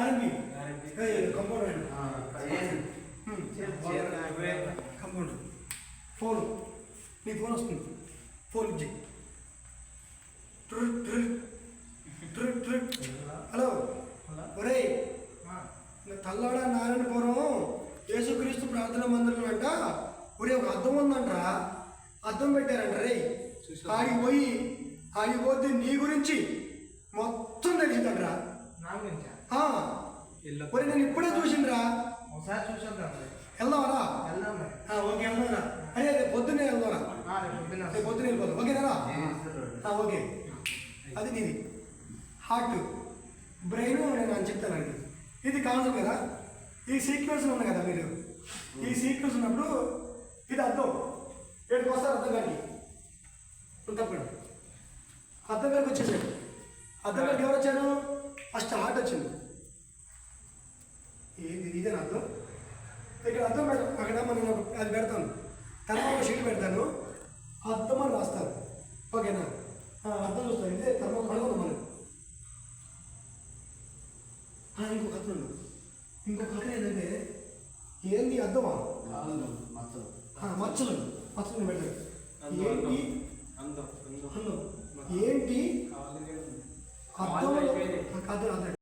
RMP compounder compounder phone నీ phone వస్తుంది phone ఇచ్చి హలో ఒరే తల్లవాడ నారాయణపురం యేసుక్రీస్తు ప్రార్థన మందిరం అంట ఒరే ఒక అద్దం ఉందంటరా అద్దం పెట్టారంట రే ఆడిపోతే నీ గురించి మొత్తం తెలిసిందంటరా ఒరే నేను ఇప్పుడే చూసిండ్రా ఒకసారి చూసాం వెళ్దామరా ఓకే వెళ్దామరా అదే పొద్దున్నే వెళ్దామరా పొద్దున్నే వెళ్ళిపోదాం ఓకేనా ఓకే అది నీది హార్ట్ బ్రెయిన్ నేను అని చెప్తానండి ఇది కాన్సెప్ట్ కదా ఈ సీక్వెన్స్ ఉన్నాయి కదా మీరు ఈ సీక్వెన్స్ ఉన్నప్పుడు ఇది అర్థం ఏడుకు వస్తారు అర్థం గారికి తప్పండి అర్థం గారికి వచ్చేసాడు అర్థం గారికి ఎవరు వచ్చారు ఫస్ట్ హార్ట్ వచ్చింది ఏంది ఇదే అర్థం ఇక్కడ అర్థం అక్కడ మనం అది పెడతాను తర్వాత షీట్ పెడతాను అర్థం అని రాస్తాను ఓకేనా అర్థం చూస్తాను ఇదే తర్వాత కనుగొందాం మనం ఇంకొక అర్థం ఉండదు ఇంకొక అర్థం ఏంటంటే ఏంది అర్థమా మచ్చలు పెడతారు ఏంటి అందం ఏంటి అర్థం అర్థం